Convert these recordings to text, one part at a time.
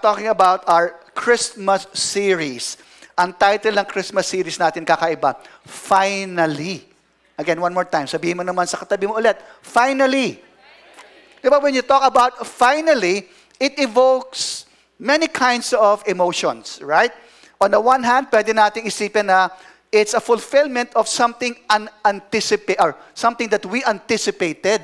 Talking about our Christmas series. Ang title ng Christmas series natin kakaiba, Finally. Again, one more time. Sabihin mo naman sa katabi mo ulit, Finally. Diba, when you talk about finally, it evokes many kinds of emotions, right? On the one hand, pwede nating isipin na it's a fulfillment of something or something that we anticipated.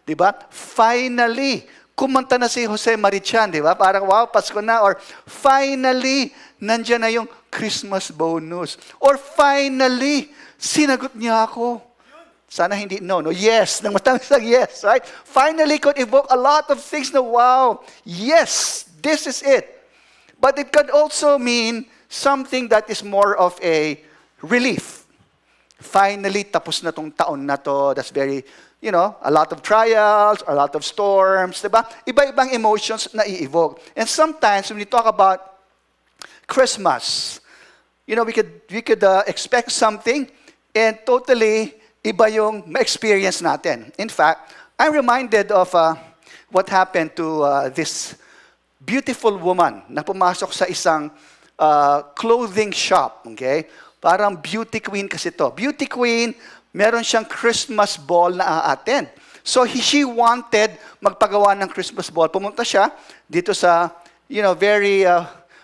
Diba? Finally, kumanta na si Jose Marichan, di ba? Parang, wow, Pasko na. Or, finally, nandiyan na yung Christmas bonus. Or, finally, sinagot niya ako. Sana hindi, no. Yes, nang matamis ang yes, right? Finally could evoke a lot of things na, wow, yes, this is it. But it could also mean something that is more of a relief. Finally, tapos na tong taon na to. That's very, a lot of trials, a lot of storms, diba? Iba-ibang emotions na i-evoke. And sometimes, when we talk about Christmas, we could expect something and totally iba yung ma-experience natin. In fact, I'm reminded of what happened to this beautiful woman na pumasok sa isang clothing shop, okay? Parang beauty queen kasi to. Beauty queen, meron siyang Christmas ball na a-attend. So she wanted magpagawa ng Christmas ball. Pumunta siya dito sa, very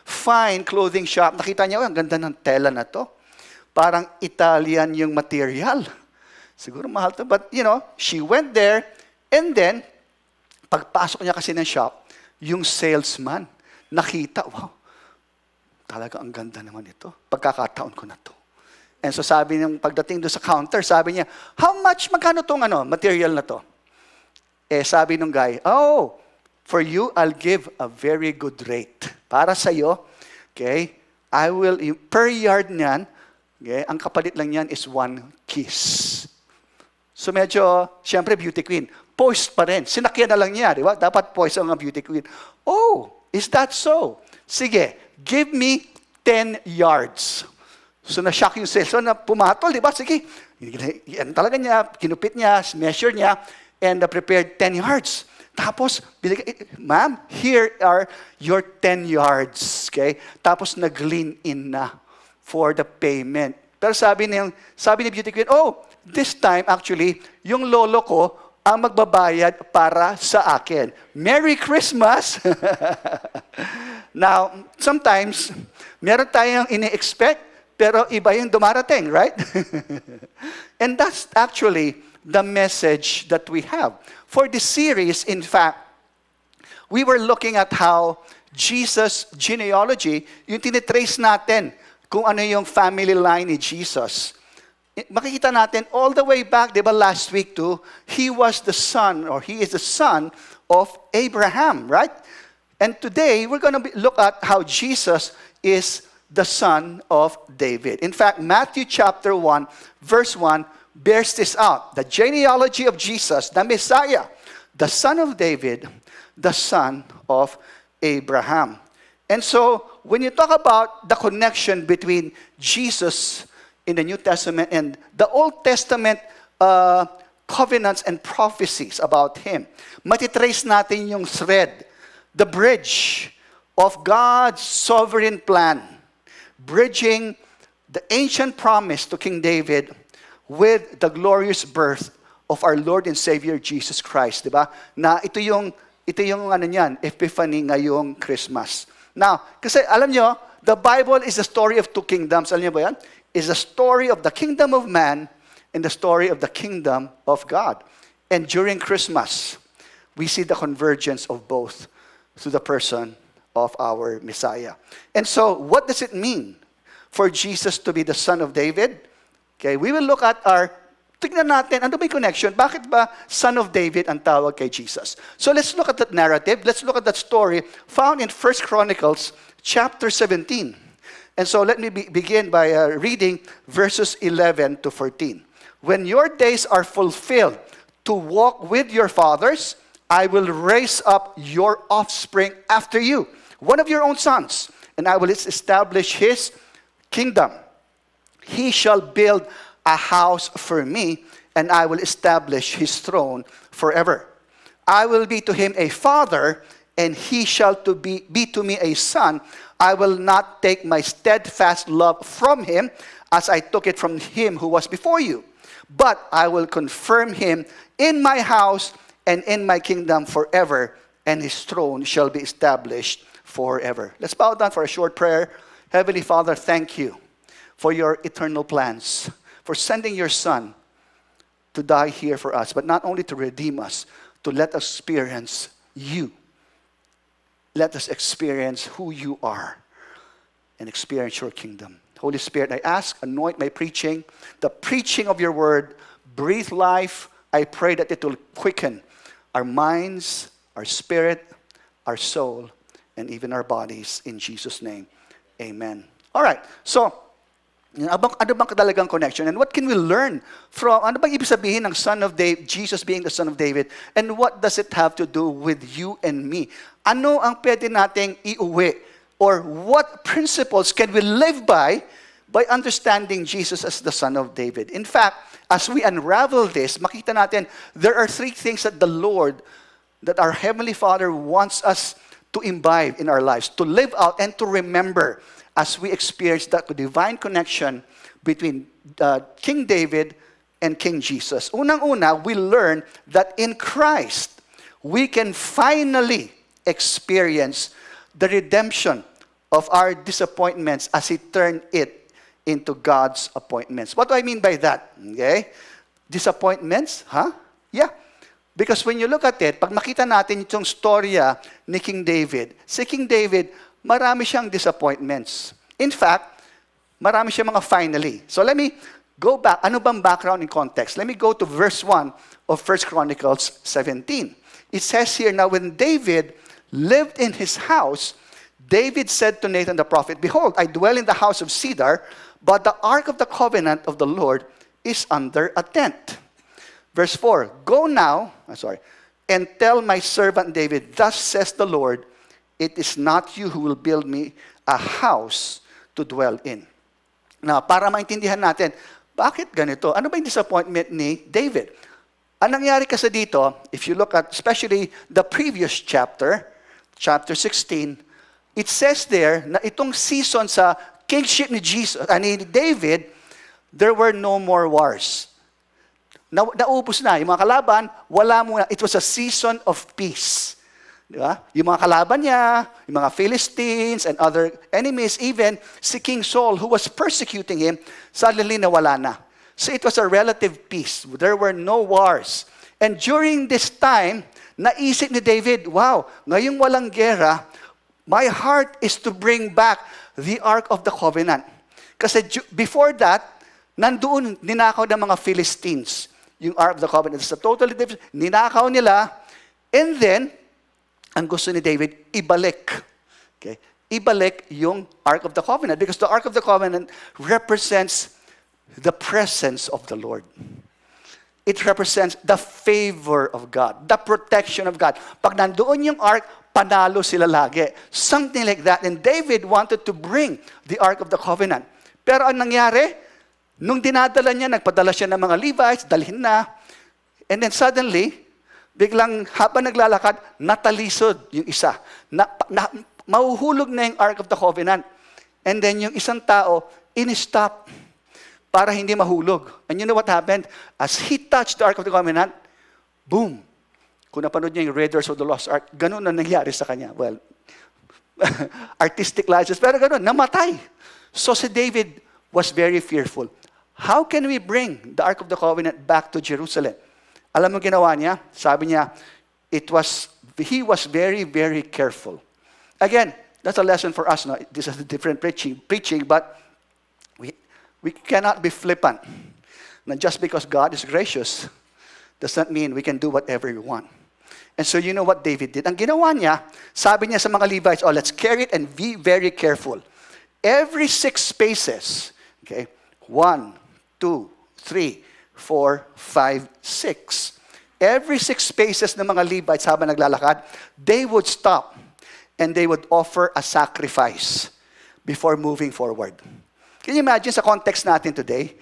fine clothing shop. Nakita niya, ang ganda ng tela na to. Parang Italian yung material. Siguro mahal to. But, she went there and then, pagpasok niya kasi ng shop, yung salesman, nakita, wow, talaga ang ganda naman ito. Pagkakataon ko na to. And so sabi niyang pagdating doon sa counter, sabi niya, how much, magkano tong material na to? Sabi nung guy, for you, I'll give a very good rate. Para sa'yo, okay, I will, per yard niyan, okay, ang kapalit lang niyan is 1 kiss. So medyo, siyempre, beauty queen. Poised pa rin. Sinakyan na lang niya, di ba? Dapat poised ang beauty queen. Oh, is that so? Sige, give me 10 yards. So na-shock yung salesman na pumatol, di ba? Sige, yan talaga niya, kinupit niya, measure niya, and prepared 10 yards. Tapos, ma'am, here are your 10 yards. Okay? Tapos nag-lean in na for the payment. Pero sabi ni beauty queen, this time actually, yung lolo ko ang magbabayad para sa akin. Merry Christmas! Now, sometimes, meron tayong ini-expect, pero iba yung dumarating, right? And that's actually the message that we have. For this series, in fact, we were looking at how Jesus' genealogy, yung tinitrace natin kung ano yung family line ni Jesus. Makikita natin all the way back, di ba, last week too, he is the son of Abraham, right? And today, we're going to look at how Jesus is the son of David. In fact, Matthew chapter 1, verse 1, bears this out. The genealogy of Jesus, the Messiah, the son of David, the son of Abraham. And so, when you talk about the connection between Jesus in the New Testament and the Old Testament covenants and prophecies about Him, matitrace natin yung thread, the bridge of God's sovereign plan, bridging the ancient promise to King David with the glorious birth of our Lord and Savior Jesus Christ, di ba? Na ito yung Epiphany ngayong Christmas. Now, kasi alam nyo, the Bible is the story of two kingdoms. Alam nyo ba yan? It's the story of the kingdom of man and the story of the kingdom of God. And during Christmas, we see the convergence of both through the person of our Messiah. And so, what does it mean for Jesus to be the son of David? Okay, we will look at tignan natin, ano ba yung connection? Bakit ba son of David ang tawag kay Jesus? So let's look at that narrative. Let's look at that story found in 1 Chronicles chapter 17. And so let me begin by reading verses 11 to 14. When your days are fulfilled to walk with your fathers, I will raise up your offspring after you, one of your own sons, and I will establish his kingdom. He shall build a house for me, and I will establish his throne forever. I will be to him a father, and he shall be to me a son. I will not take my steadfast love from him, as I took it from him who was before you. But I will confirm him in my house and in my kingdom forever, and his throne shall be established forever. Let's bow down for a short prayer. Heavenly Father, thank you for your eternal plans, for sending your Son to die here for us, but not only to redeem us, to let us experience you. Let us experience who you are and experience your kingdom. Holy Spirit, I ask, anoint my preaching, the preaching of your word, breathe life. I pray that it will quicken our minds, our spirit, our soul, and even our bodies. In Jesus' name, amen. All right, so, ano bang kadalagang connection? And what can we learn from, ano bang ibig sabihin ng Son of David, Jesus being the Son of David? And what does it have to do with you and me? Ano ang pwede nating iuwi? Or what principles can we live by understanding Jesus as the Son of David? In fact, as we unravel this, makita natin, there are three things that the Lord, that our Heavenly Father wants us to imbibe in our lives, to live out and to remember as we experience that divine connection between King David and King Jesus. Unang-una, we learn that in Christ, we can finally experience the redemption of our disappointments as He turned it into God's appointments. What do I mean by that? Okay? Disappointments? Huh? Yeah. Because when you look at it, pag makita natin itong storya ni King David, si King David, marami siyang disappointments. In fact, marami siyang mga finally. So let me go back. Ano bang background and context? Let me go to verse 1 of 1 Chronicles 17. It says here, now when David lived in his house, David said to Nathan the prophet, behold, I dwell in the house of cedar, but the ark of the covenant of the Lord is under a tent. Verse 4, go now, and tell my servant David, thus says the Lord, it is not you who will build me a house to dwell in. Now, para maintindihan natin, bakit ganito? Ano ba yung disappointment ni David? Ang nangyari kasi dito, if you look at especially the previous chapter, chapter 16, it says there na itong season sa kingship ni ni David, there were no more wars. Naubos na. Yung mga kalaban, wala muna. It was a season of peace. Di ba? Yung mga kalaban niya, yung mga Philistines and other enemies, even si King Saul who was persecuting him, suddenly nawala na. So it was a relative peace. There were no wars. And during this time, naisip ni David, wow, ngayong walang gera, my heart is to bring back the Ark of the Covenant. Kasi before that, nandoon ninakaw ng mga Philistines yung Ark of the Covenant. It's a totally different. Ninakaw nila, and then, ang gusto ni David, ibalik. Okay? Ibalik yung Ark of the Covenant because the Ark of the Covenant represents the presence of the Lord. It represents the favor of God, the protection of God. Pag nandoon yung Ark, panalo sila lagi. Something like that. And David wanted to bring the Ark of the Covenant. Pero ang nangyari, nung dinadala niya, nagpadala siya ng mga Levites, dalhin na. And then suddenly, biglang habang naglalakad, natalisod yung isa. Mahuhulog na yung Ark of the Covenant. And then yung isang tao, in-stop para hindi mahulog. And you know what happened? As he touched the Ark of the Covenant, boom! Kung napanood niya yung Raiders of the Lost Ark, ganun na nangyari sa kanya. Well, artistic license, pero ganun, namatay. So si David was very fearful. How can we bring the Ark of the Covenant back to Jerusalem? Alam mo ginawa niya? Sabi niya, he was very, very careful. Again, that's a lesson for us. No? This is a different preaching, but we cannot be flippant. Not just because God is gracious, does not mean we can do whatever we want. And so you know what David did? Ang ginawa niya, sabi niya sa mga Levites, let's carry it and be very careful. Every 6 spaces, okay, 1, 2, 3, 4, 5, 6. Every 6 spaces ng mga Levites habang naglalakad, they would stop and they would offer a sacrifice before moving forward. Can you imagine sa context natin today?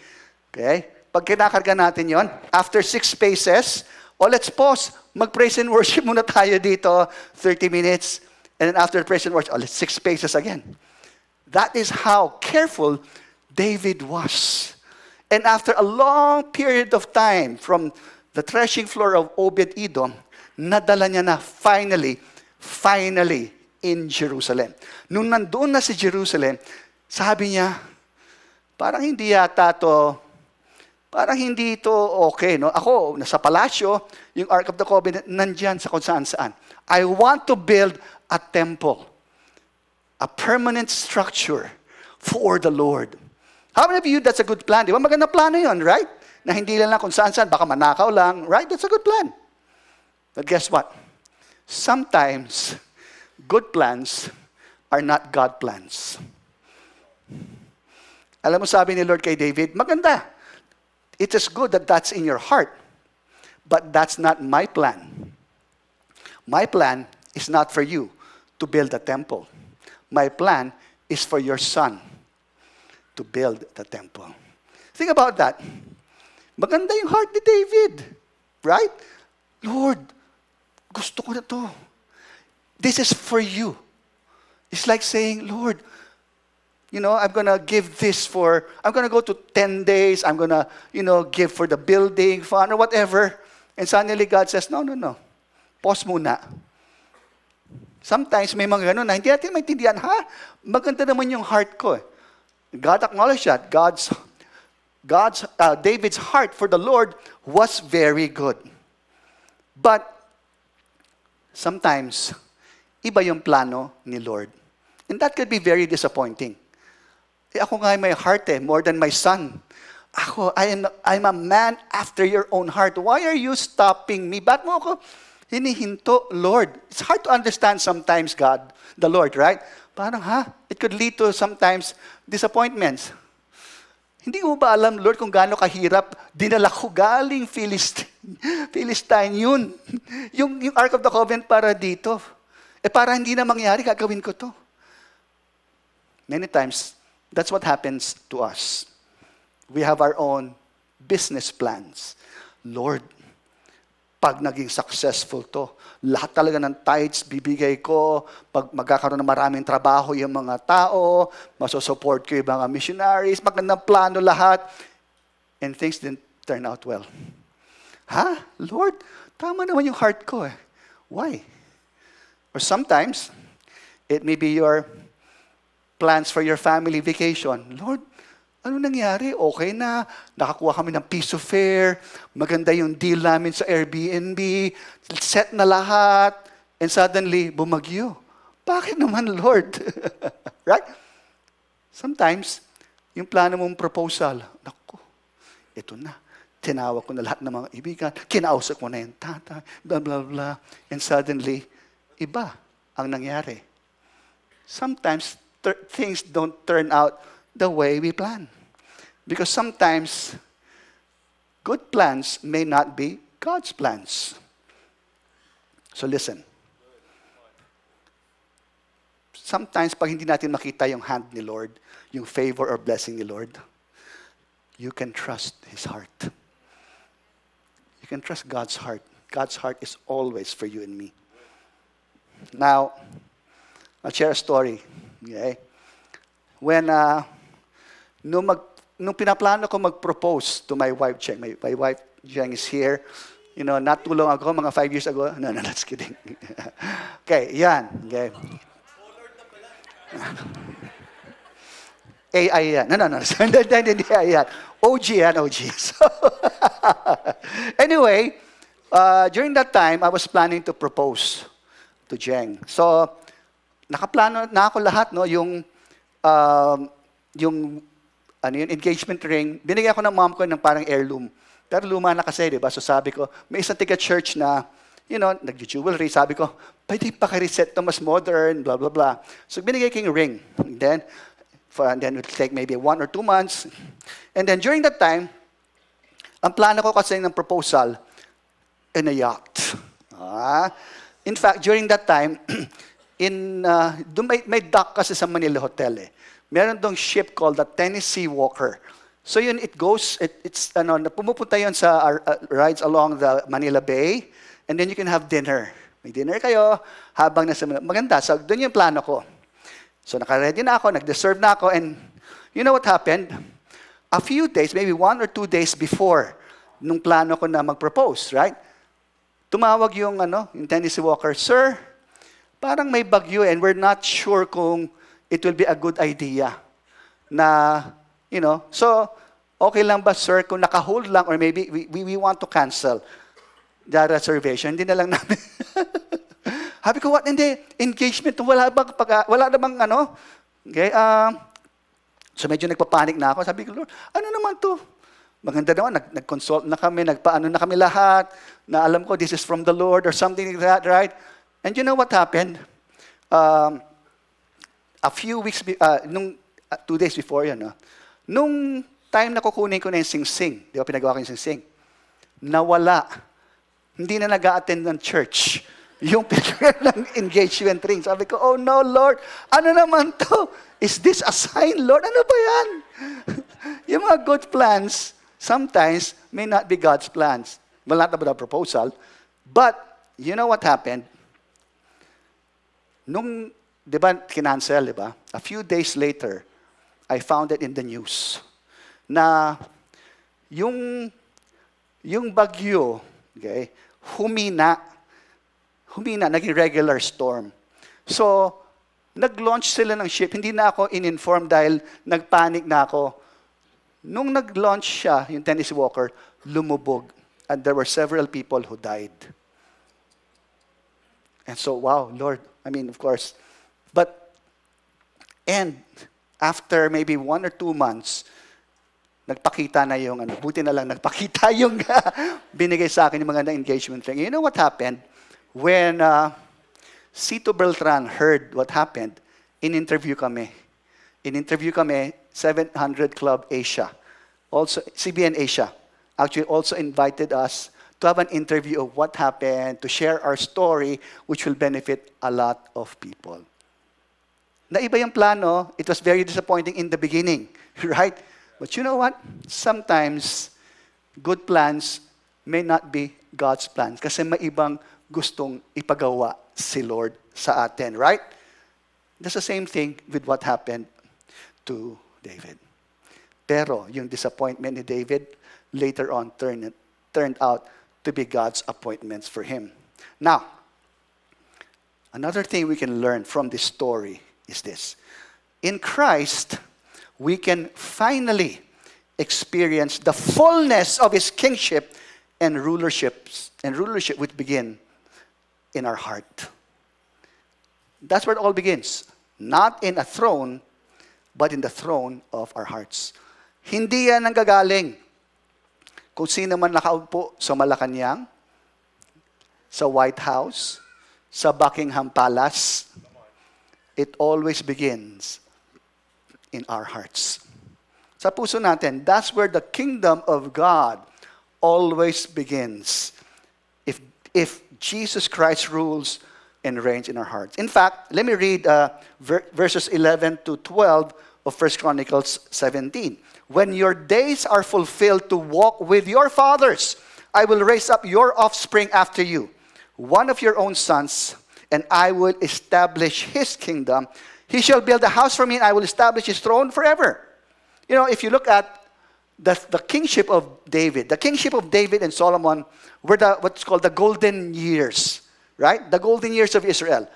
Okay? Pag kinakarga natin yon, after 6 spaces, let's pause. Mag-praise and worship muna tayo dito, 30 minutes. And then after praise and worship, 6 paces again. That is how careful David was. And after a long period of time from the threshing floor of Obed-Edom, nadala niya na finally in Jerusalem. Nung nandoon na si Jerusalem, sabi niya, parang hindi ito okay, no? Ako, nasa palasyo, yung Ark of the Covenant, nandyan sa kung saan-saan. I want to build a temple, a permanent structure for the Lord. How many of you, that's a good plan? Di ba magandang plano yun, right? Na hindi lang kung saan-saan, baka manakaw lang, right? That's a good plan. But guess what? Sometimes, good plans are not God plans. Alam mo, sabi ni Lord kay David, maganda. It is good that that's in your heart. But that's not my plan. My plan is not for you to build a temple. My plan is for your son to build the temple. Think about that. Maganda yung heart ni David. Right? Lord, gusto ko na to. This is for you. It's like saying, Lord, I'm going to give this I'm going to go to 10 days. I'm going to, give for the building fund or whatever. And suddenly God says, no. Pause muna. Sometimes may mga ganun na hindi natin maintindihan, maganda naman yung heart ko. God acknowledged that. David's heart for the Lord was very good. But sometimes, iba yung plano ni Lord. And that could be very disappointing. Ako nga may heart more than my son. I'm a man after your own heart. Why are you stopping me? Ba't mo ako hinihinto, Lord? It's hard to understand sometimes, God, the Lord, right? Parang, it could lead to sometimes disappointments. Hindi mo ba alam, Lord, kung gaano kahirap, dinala ko galing Philistine yun. Yung Ark of the Covenant para dito. Para hindi na mangyari, gagawin ko to. Many times, that's what happens to us. We have our own business plans. Lord, pag naging successful to, lahat talaga ng tithes bibigay ko, pag magkakaroon ng maraming trabaho yung mga tao, masusupport ko yung mga missionaries, magandang plano lahat, and things didn't turn out well. Lord, tama naman yung heart ko Why? Or sometimes, it may be your plans for your family vacation. Lord, ano nangyari? Okay na, nakakuha kami ng piece of fare, maganda yung deal namin sa Airbnb, set na lahat, and suddenly, bumagyo. Bakit naman, Lord? Right? Sometimes, yung plano mong proposal, naku, ito na. Tinawag ko na lahat ng mga ibigan, kinausap ko na yung tatay, blah, blah, blah. And suddenly, iba ang nangyari. Sometimes, things don't turn out the way we plan. Because sometimes, good plans may not be God's plans. So listen. Sometimes, pag hindi natin makita yung hand ni Lord, yung favor or blessing ni Lord, you can trust His heart. You can trust God's heart. God's heart is always for you and me. Now, I'll share a story. Okay? When, nung pinaplano ko mag-propose to my wife, Cheng. My wife, Cheng, is here. Not too long ago, mga 5 years ago. No, that's kidding. Okay, yan. Okay. AI yan. No. Hindi AI yan. OG yan, OG. So, anyway, during that time, I was planning to propose to Jeng. So, nakaplano na ako lahat, no? Yung engagement ring, binigyan ko ng mom ko ng parang heirloom. Pero luma na kasi, di ba? So sabi ko, may isang tiga-church na, nag-jewelry. Sabi ko, pwede pa-reset to mas modern, blah, blah, blah. So binigay ko yung ring. And then it will take maybe 1 or 2 months. And then during that time, ang plano ko kasi ng proposal, in a yacht. In fact, during that time, may dock kasi sa Manila Hotel Meron dong ship called the Tennessee Walker. So yun, pumupunta yun sa rides along the Manila Bay. and then you can have dinner. May dinner kayo habang nasa maganda. So, doon yung plano ko. So, naka-ready na ako, nag-deserve na ako, and you know what happened? A few days, maybe 1 or 2 days before nung plano ko na mag-propose, right? Tumawag yung Tennessee Walker, "Sir, parang may bagyo and we're not sure kung it will be a good idea na, so, okay lang ba, sir, kung naka-hold lang or maybe we want to cancel the reservation, hindi na lang namin." Sabi ko, what? Hindi, engagement, wala namang Okay, so medyo nagpapanik na ako. Sabi ko, "Lord, ano naman to?" Maganda naman, nag-consult na kami, nagpaano na kami lahat, na alam ko this is from the Lord or something like that, right? And you know what happened? A few weeks, 2 days before yun, nung time na kukunin ko na yung sing-sing, di ba pinagawa ko yung sing-sing, nawala. Hindi na nag-a-attend ng church yung picture ng engagement ring. Sabi ko, "Oh no, Lord, ano naman to? Is this a sign, Lord? Ano ba yan?" Yung mga good plans, sometimes may not be God's plans. Well, not about a proposal. But, you know what happened? Nung, di ba, kinancel, di ba? A few days later, I found it in the news na yung bagyo, okay, humina, naging regular storm. So, nag-launch sila ng ship. Hindi na ako in-inform dahil nagpanic na ako. Nung nag-launch siya, yung Tennessee Walker, lumubog. And there were several people who died. And so, wow, Lord, of course. And after maybe 1 or 2 months, nagpakita na yung, buti na lang nagpakita yung binigay sa akin yung mga engagement ring. You know what happened? When Cito Beltran heard what happened, in-interview kami. 700 Club Asia. Also, CBN Asia actually also invited us to have an interview of what happened, to share our story, which will benefit a lot of people. Naiba yung plano. It was very disappointing in the beginning, right? But you know what? Sometimes, good plans may not be God's plans kasi may ibang gustong ipagawa si Lord sa atin, right? That's the same thing with what happened to David. Pero yung disappointment ni David later on turned out to be God's appointments for him. Now, another thing we can learn from this story is this. In Christ, we can finally experience the fullness of His kingship and rulership would begin in our heart. That's where it all begins. Not in a throne, but in the throne of our hearts. Hindi yan nanggagaling kung sino man nakaupo sa Malacanang, sa White House, sa Buckingham Palace. It always begins in our hearts. Sa puso natin, that's where the kingdom of God always begins. If Jesus Christ rules and reigns in our hearts. In fact, let me read verses 11 to 12 of 1 Chronicles 17. When your days are fulfilled to walk with your fathers, I will raise up your offspring after you, one of your own sons, and I will establish his kingdom. He shall build a house for me, and I will establish his throne forever. You know, if you look at the kingship of David and Solomon were what's called the golden years, right? The golden years of Israel.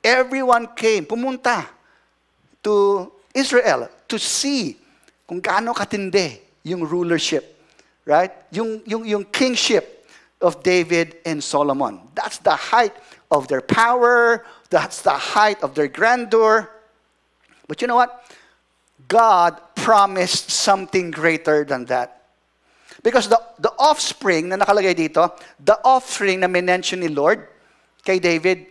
Everyone came, pumunta to Israel to see kung gaano katindi yung rulership, right? Yung kingship of David and Solomon. That's the height of their power. That's the height of their grandeur. But you know what? God promised something greater than that. Because the offspring na nakalagay dito, the offspring na minention ni Lord kay David,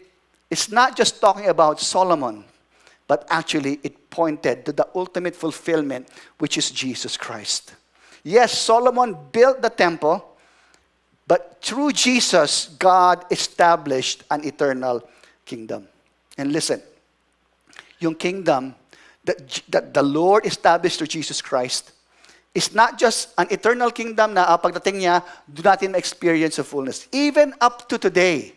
is not just talking about Solomon, but actually it pointed to the ultimate fulfillment, which is Jesus Christ. Yes, Solomon built the temple, but through Jesus, God established an eternal kingdom. And listen, yung kingdom that the Lord established through Jesus Christ is not just an eternal kingdom na pagdating niya, do natin experience the fullness. Even up to today,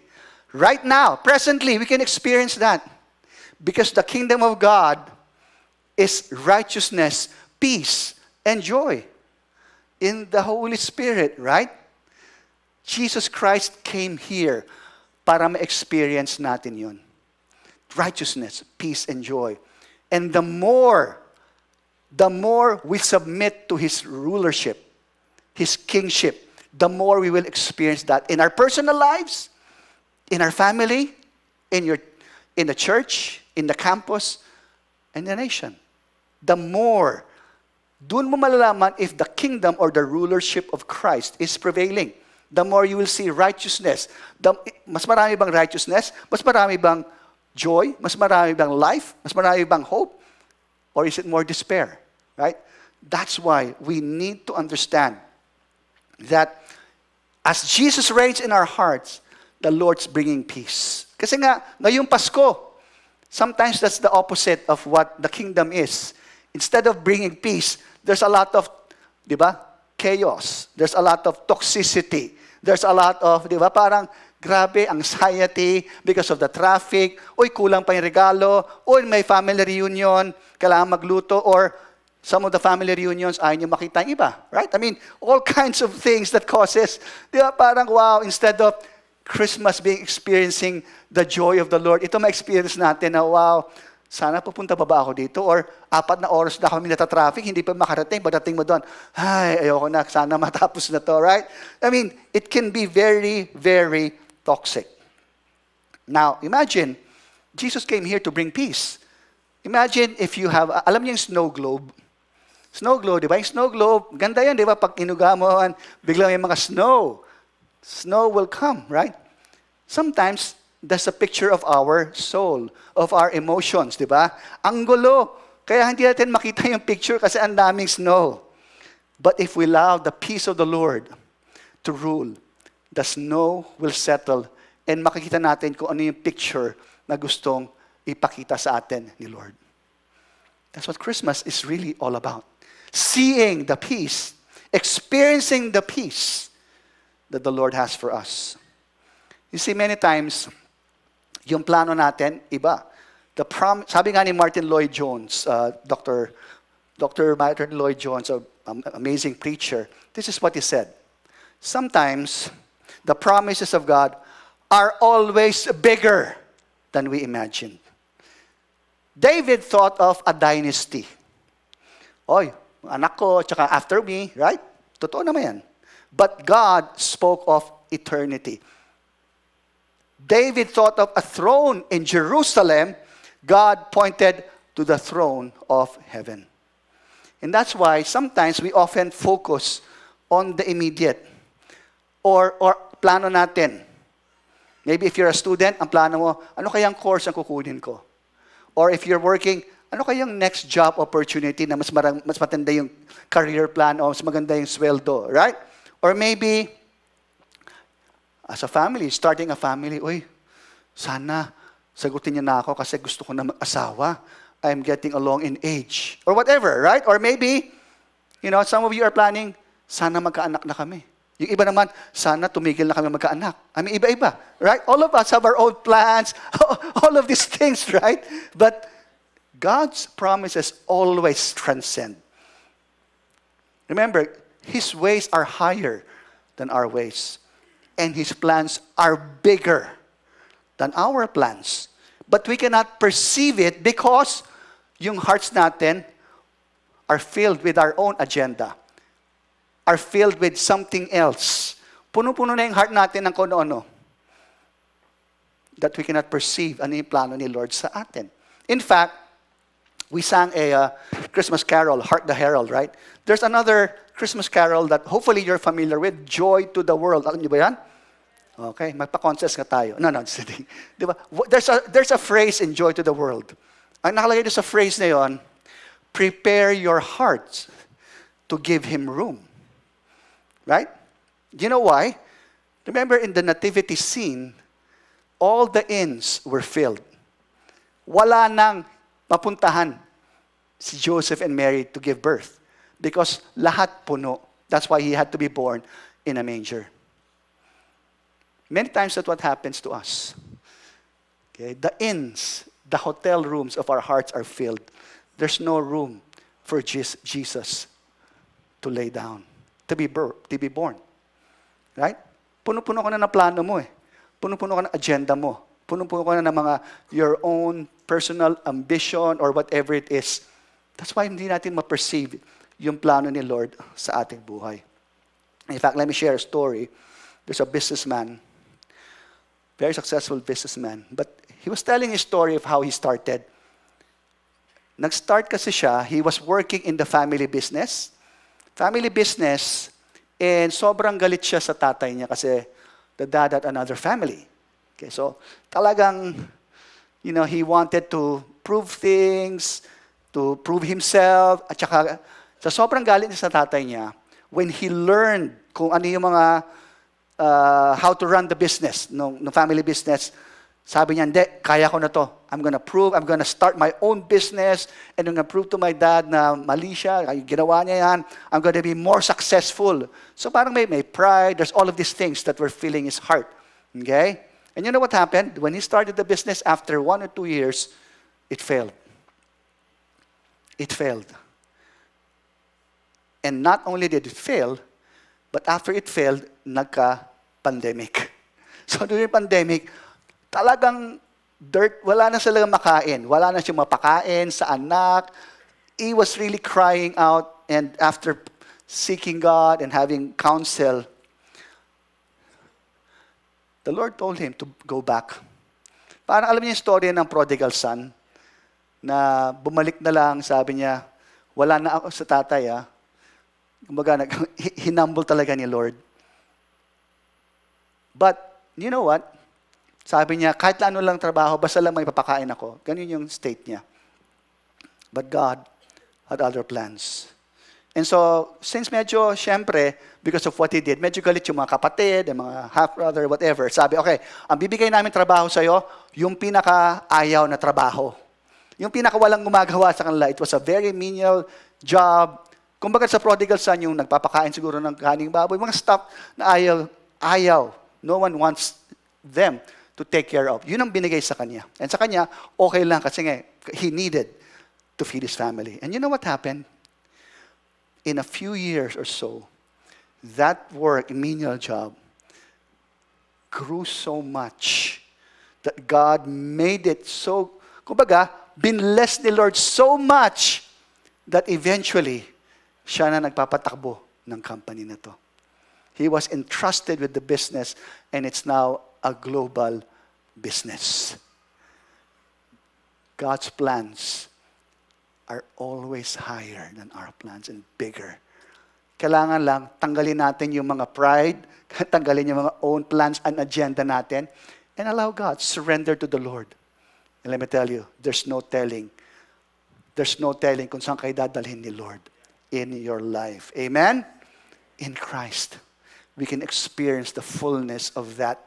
right now, presently, we can experience that. Because the kingdom of God is righteousness, peace, and joy in the Holy Spirit, right? Jesus Christ came here para ma-experience natin yun. Righteousness, peace, and joy. And the more we submit to His rulership, His kingship, the more we will experience that in our personal lives, in our family, in the church, in the campus, and the nation. The more, dun mo malalaman if the kingdom or the rulership of Christ is prevailing. The more you will see righteousness. Mas marami bang righteousness? Mas marami bang joy? Mas marami bang life? Mas marami bang hope? Or is it more despair? Right? That's why we need to understand that as Jesus reigns in our hearts, the Lord's bringing peace. Kasi nga, ngayong Pasko, sometimes that's the opposite of what the kingdom is. Instead of bringing peace, there's a lot of, di ba, chaos. There's a lot of toxicity. There's a lot of, di ba, parang grabe, anxiety because of the traffic. Uy, kulang pa yung regalo. Uy, may family reunion, kailangan magluto. Or some of the family reunions, ayaw nyo makita yung iba. Right? I mean, all kinds of things that causes, di ba, parang wow, instead of Christmas experiencing the joy of the Lord, ito ma-experience natin na wow, sana pupunta pa ba ako dito? Or 4 na oras na kami nata-traffic, hindi pa makarating. Pagdating mo doon, ay, ayoko na, sana matapos na to, right? I mean, it can be very, very toxic. Now, imagine, Jesus came here to bring peace. Imagine if you have, alam niyo yung snow globe? Snow globe, di ba? Yung snow globe, ganda yan, di ba? Pag inuga mo, biglang may mga snow. Snow will come, right? Sometimes, that's a picture of our soul, of our emotions, di ba? Ang gulo. Kaya hindi natin makita yung picture kasi ang daming snow. But if we allow the peace of the Lord to rule, the snow will settle and makikita natin kung ano yung picture na gustong ipakita sa atin ni Lord. That's what Christmas is really all about. Seeing the peace, experiencing the peace that the Lord has for us. You see, many times, yung plano natin, iba. Sabi nga ni Martin Lloyd-Jones, Dr. Martin Lloyd-Jones, an amazing preacher, this is what he said. Sometimes, the promises of God are always bigger than we imagine. David thought of a dynasty. Oy, anak ko, tsaka after me, right? Totoo naman yan. But God spoke of eternity. David thought of a throne in Jerusalem. God pointed to the throne of heaven. And that's why sometimes we often focus on the immediate or plano natin. Maybe if you're a student, ang plano mo, ano kayang course ang kukunin ko? Or if you're working, ano kayang next job opportunity na mas matanda yung career plan o mas maganda yung sweldo, right? Or maybe, as a family, starting a family, uy, sana sagutin niya na ako kasi gusto ko na mag-asawa. I'm getting along in age. Or whatever, right? Or maybe, some of you are planning, sana magkaanak na kami. Yung iba naman, sana tumigil na kami magkaanak. I mean, iba-iba, right? All of us have our own plans, all of these things, right? But God's promises always transcend. Remember, His ways are higher than our ways. And His plans are bigger than our plans. But we cannot perceive it because yung hearts natin are filled with our own agenda, are filled with something else. Puno-puno na yung heart natin ng kono-ano that we cannot perceive ano yung plano ni Lord sa atin. In fact, we sang a Christmas carol, Hark the Herald, right? There's another Christmas carol that hopefully you're familiar with, Joy to the World. Alam niyo ba yan? Okay, magpa-contest nga tayo. No, just kidding. Di ba? There's a phrase in Joy to the World. Ang nakalagay doon sa phrase na yon, prepare your hearts to give Him room. Right? Do you know why? Remember in the nativity scene, all the inns were filled. Wala nang mapuntahan si Joseph and Mary to give birth. Because lahat puno. That's why he had to be born in a manger. Many times that's what happens to us. Okay? The inns, the hotel rooms of our hearts are filled. There's no room for Jesus to lay down, to be born. Right? Puno-puno ka na ng plano mo eh. Puno-puno ka ng agenda mo. Puno-puno ka na ng mga your own personal ambition or whatever it is. That's why hindi natin ma-perceive yung plano ni Lord sa ating buhay. In fact, let me share a story. There's a businessman, very successful businessman, but he was telling his story of how he started. Nag-start kasi siya, he was working in the family business. Family business, and sobrang galit siya sa tatay niya kasi the dad had another family. Okay, so talagang, he wanted to prove things, to prove himself, at saka sa sobrang galit niya sa tatay niya, when he learned kung ano yung mga, how to run the business, no family business, sabi niya, hindi, kaya ko na to. I'm gonna start my own business, and I'm gonna prove to my dad na mali siya, ginawa niya yan, I'm gonna be more successful. So parang may pride, there's all of these things that were filling his heart. Okay? And you know what happened? When he started the business, after 1 or 2 years, it failed. It failed. And not only did it fail, but after it failed, nagka-pandemic. So during pandemic, talagang dirt, wala na silang makain. Wala na siyang mapakain sa anak. He was really crying out, and after seeking God and having counsel, the Lord told him to go back. Parang alam niyo yung story ng prodigal son, na bumalik na lang, sabi niya, wala na ako sa tatay, Kumbaga, hinumble talaga ni Lord. But, you know what? Sabi niya, kahit ano lang trabaho, basta lang may papakain ako. Ganun yung state niya. But God had other plans. And so, since medyo, syempre, because of what he did, medyo galit yung mga kapatid, yung mga half-brother, whatever. Sabi, okay, ang bibigay namin trabaho sa'yo, yung pinaka-ayaw na trabaho. Yung pinaka-walang gumagawa sa kanila, it was a very menial job. Kumbaga sa prodigal son, yung nagpapakain siguro ng kaning baboy, mga stuff na ayaw. No one wants them to take care of. Yun ang binigay sa kanya. And sa kanya, okay lang kasi nga, he needed to feed his family. And you know what happened? In a few years or so, that work, menial job, grew so much that God made it so, kumbaga, binless ni Lord so much that eventually, siya na nagpapatakbo ng company na to. He was entrusted with the business, and it's now a global business. God's plans are always higher than our plans and bigger. Kailangan lang, tanggalin natin yung mga pride, tanggalin yung mga own plans and agenda natin, and allow God, surrender to the Lord. And let me tell you, there's no telling kung saan kayo dadalhin ni Lord in your life. Amen? In Christ, we can experience the fullness of that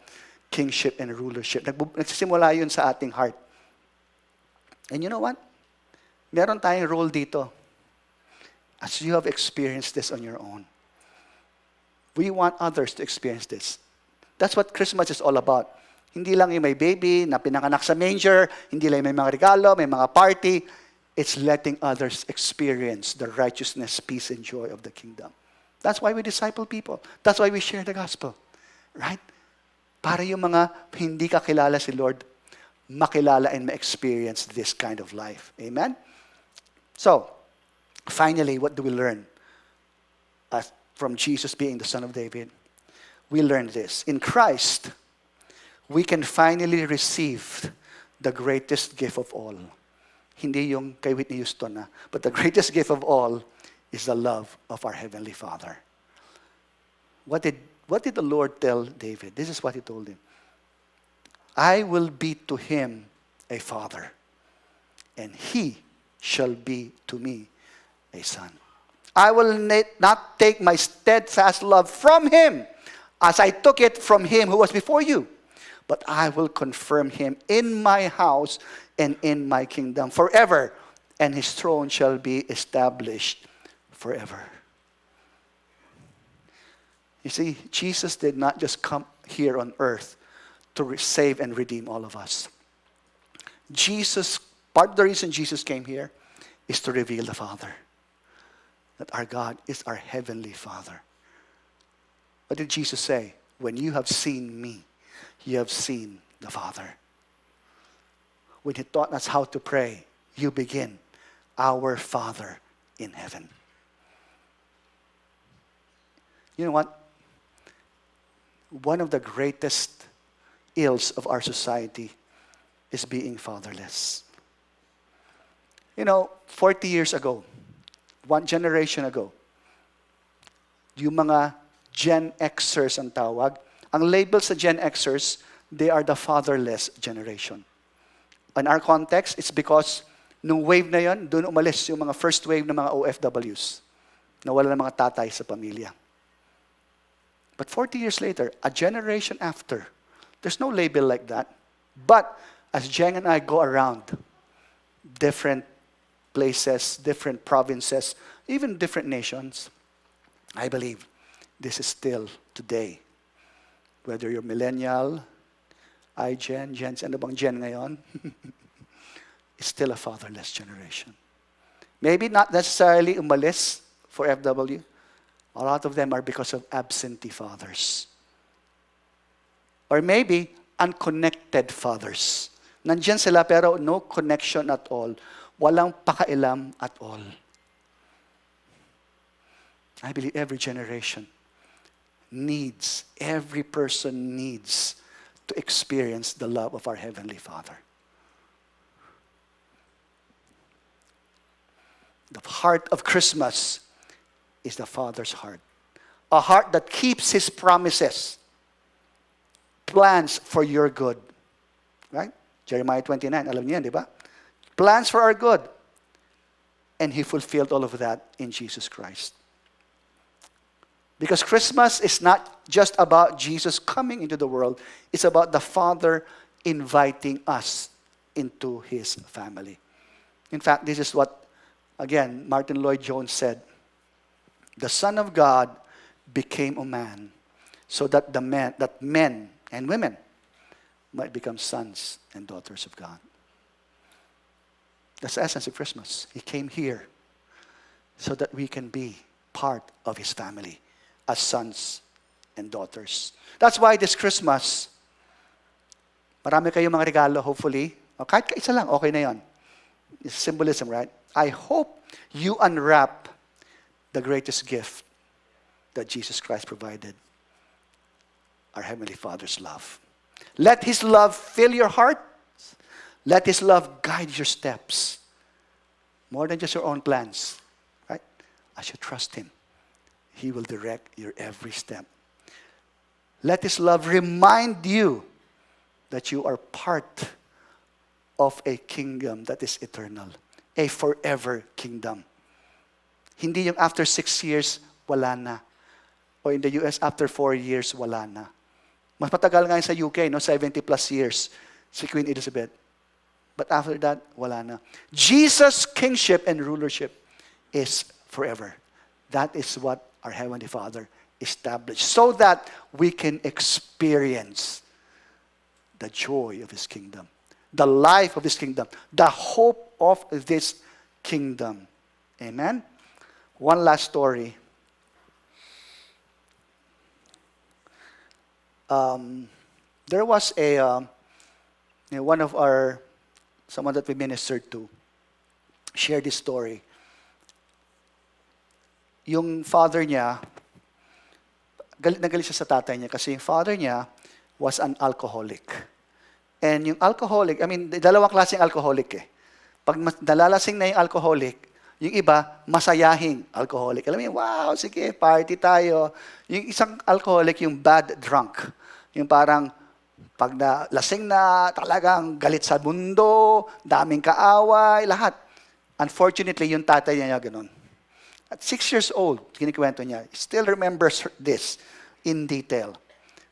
kingship and rulership. Nagsisimula yun sa ating heart. And you know what? Meron tayong role dito. As you have experienced this on your own. We want others to experience this. That's what Christmas is all about. Hindi lang yung may baby na pinanganak sa manger, hindi lang may mga regalo, may mga party. It's letting others experience the righteousness, peace, and joy of the kingdom. That's why we disciple people. That's why we share the gospel. Right? Para yung mga hindi kakilala si Lord, makilala and ma-experience this kind of life. Amen? So, finally, what do we learn from Jesus being the Son of David? We learn this. In Christ, we can finally receive the greatest gift of all. Hindi yung kay Whitney Houston, but the greatest gift of all is the love of our Heavenly Father. What did the Lord tell David? This is what he told him. I will be to him a father, and he shall be to me a son. I will not take my steadfast love from him, as I took it from him who was before you, but I will confirm him in my house and in my kingdom forever, and his throne shall be established forever. You see, Jesus did not just come here on earth to save and redeem all of us. Part of the reason Jesus came here is to reveal the Father. That our God is our heavenly Father. What did Jesus say? When you have seen me, you have seen the Father. When He taught us how to pray, you begin, our Father in heaven. You know what? One of the greatest ills of our society is being fatherless. 40 years ago, one generation ago, yung mga Gen Xers ang tawag, ang label sa Gen Xers, they are the fatherless generation. In our context, it's because nung wave na yon, doon umalis yung mga first wave ng mga OFWs. Nawala ng mga tatay sa pamilya. But 40 years later, a generation after, there's no label like that. But as Jeng and I go around different places, different provinces, even different nations, I believe this is still today. Whether you're millennial, iGen, Gen, ano bang Gen ngayon? It's still a fatherless generation. Maybe not necessarily umalis for FW. A lot of them are because of absentee fathers. Or maybe unconnected fathers. Nandiyan sila pero no connection at all. Walang pakailam at all. I believe every generation every person needs to experience the love of our Heavenly Father. The heart of Christmas is the Father's heart. A heart that keeps His promises, plans for your good. Right? Jeremiah 29, alam niyo yan, di ba? Plans for our good. And He fulfilled all of that in Jesus Christ. Because Christmas is not just about Jesus coming into the world. It's about the Father inviting us into His family. In fact, this is what, again, Martin Lloyd-Jones said. The Son of God became a man so that men and women might become sons and daughters of God. That's the essence of Christmas. He came here so that we can be part of His family as sons and daughters. That's why this Christmas, marami kayong mga regalo, hopefully. O kahit kaisa lang, okay na yon. It's symbolism, right? I hope you unwrap the greatest gift that Jesus Christ provided, our Heavenly Father's love. Let His love fill your heart. Let His love guide your steps. More than just your own plans, right? As you trust Him, He will direct your every step. Let His love remind you that you are part of a kingdom that is eternal, a forever kingdom. Hindi yung after 6 years, wala na. O in the US, after 4 years, wala na. Mas matagal nga sa UK, 70 plus years, si Queen Elizabeth. But after that, wala na. Jesus' kingship and rulership is forever. That is what our Heavenly Father established so that we can experience the joy of His kingdom, the life of His kingdom, the hope of this kingdom. Amen? One last story. There was one of someone that we ministered to, shared this story. Yung father niya, galit na galit siya sa tatay niya kasi yung father niya was an alcoholic. And yung alcoholic, dalawang klaseng alcoholic eh. Pag nalalasing na yung alcoholic, yung iba, masayahing alcoholic. Alam mo wow, sige, party tayo. Yung isang alcoholic, yung bad drunk. Yung parang, pag lasing na, talagang galit sa mundo, daming kaaway, lahat. Unfortunately, yung tatay niya ganun. At 6 years old, kinikwento niya, still remembers this in detail.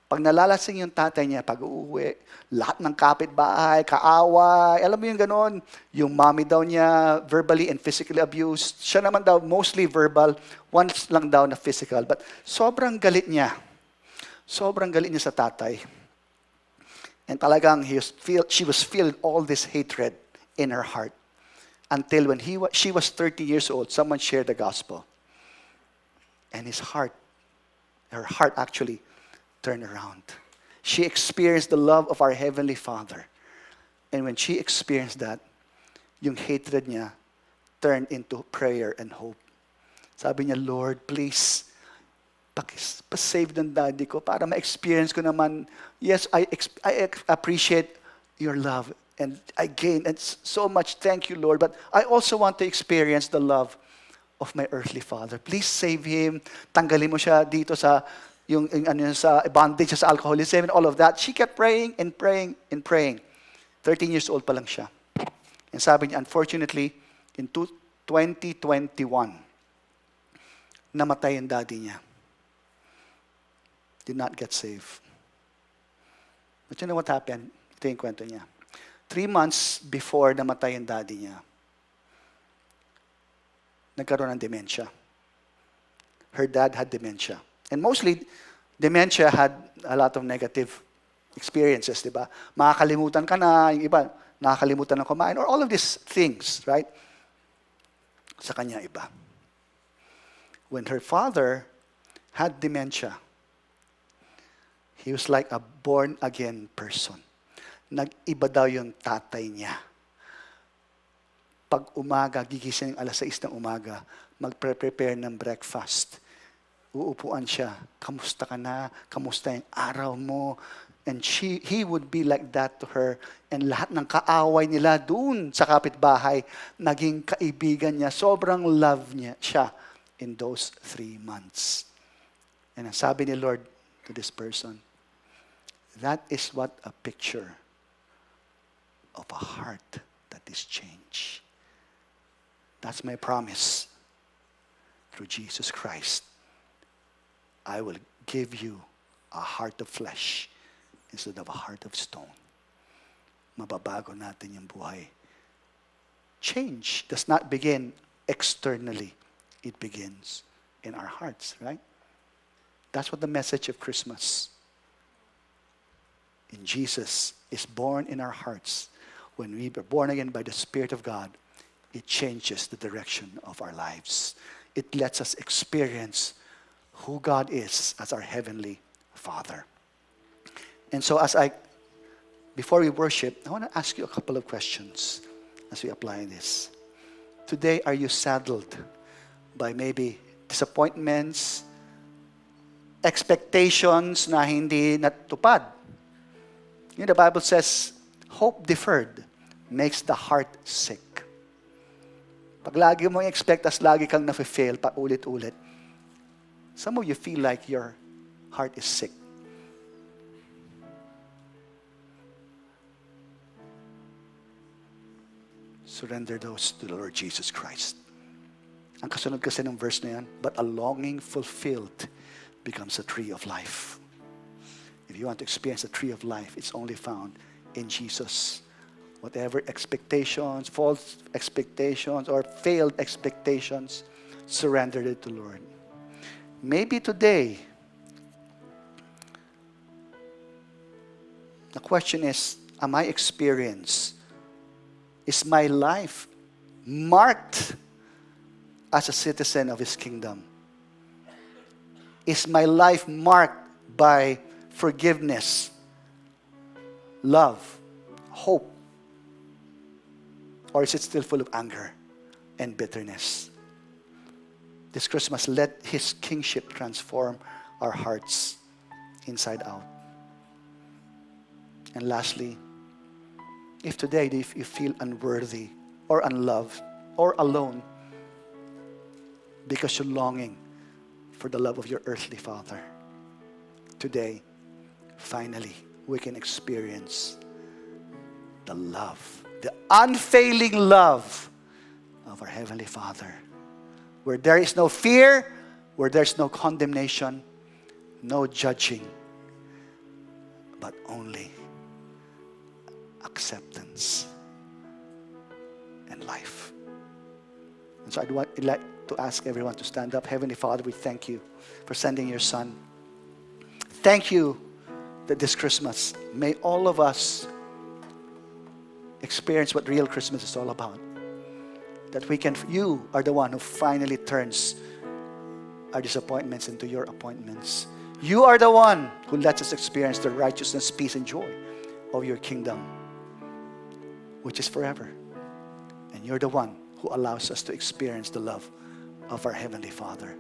Pag nalalasing yung tatay niya, pag uuwi, lahat ng kapitbahay, kaaway, alam mo yung ganon, yung mommy daw niya, verbally and physically abused. Siya naman daw, mostly verbal, once lang daw na physical. But sobrang galit niya. Sobrang galit niya sa tatay. And talagang she was feeling all this hatred in her heart. Until when she was 30 years old, someone shared the gospel. And her heart actually turned around. She experienced the love of our Heavenly Father. And when she experienced that, yung hatred niya turned into prayer and hope. Sabi niya, Lord, please, pa-save ng daddy ko para ma-experience ko naman. Yes, I appreciate your love. And I gain and so much. Thank you, Lord. But I also want to experience the love of my earthly father. Please save him. Tanggalin mo siya dito sa sa bondage sa alcoholism and all of that. She kept praying and praying and praying. 13 years old pa lang siya. And sabi niya, unfortunately, in 2021, namatay ang daddy niya. Did not get saved. But you know what happened? Ito yung kwento niya. 3 months before namatay ang daddy niya, nagkaroon ng dementia. Her dad had dementia. And mostly, dementia had a lot of negative experiences, di ba? Makakalimutan ka na, yung iba, nakakalimutan ng kumain, or all of these things, right? Sa kanya iba. When her father had dementia, he was like a born-again person. Nag-iba daw yung tatay niya. Pag umaga, gigising alas 6 ng umaga, magpre-prepare ng breakfast. Uupuan siya, kamusta ka na? Kamusta yung araw mo? And he would be like that to her. And lahat ng kaaway nila doon sa kapitbahay, naging kaibigan niya. Sobrang love niya siya in those 3 months. And ang sabi ni Lord to this person, that is what a picture of a heart that is changed. That's my promise. Through Jesus Christ, I will give you a heart of flesh instead of a heart of stone. Mababago natin yung buhay. Change does not begin externally. It begins in our hearts, right? That's what the message of Christmas. In Jesus is born in our hearts. When we are born again by the Spirit of God, it changes the direction of our lives. It lets us experience who God is as our Heavenly Father. And so before we worship, I want to ask you a couple of questions as we apply this. Today, are you saddled by maybe disappointments, expectations na hindi natupad? You know, the Bible says, hope deferred makes the heart sick. Pag lagi mong expect, as lagi kang nafe-fail, pa ulit-ulit, some of you feel like your heart is sick. Surrender those to the Lord Jesus Christ. Ang kasunod kasi ng verse na yan, but a longing fulfilled becomes a tree of life. If you want to experience the tree of life, it's only found in Jesus. Whatever expectations, false expectations, or failed expectations, surrender it to the Lord. Maybe today, the question is, am I experienced? Is my life marked as a citizen of His kingdom? Is my life marked by forgiveness, love, hope? Or is it still full of anger and bitterness? This Christmas, let His kingship transform our hearts inside out. And lastly, if today if you feel unworthy or unloved or alone because you're longing for the love of your earthly father, today, finally, we can experience the love, the unfailing love of our Heavenly Father. Where there is no fear, where there's no condemnation, no judging, but only acceptance and life. And so I'd like to ask everyone to stand up. Heavenly Father, we thank you for sending your Son. Thank you that this Christmas, may all of us experience what real Christmas is all about. That you are the one who finally turns our disappointments into your appointments. You are the one who lets us experience the righteousness, peace, and joy of your kingdom, which is forever. And you're the one who allows us to experience the love of our Heavenly Father.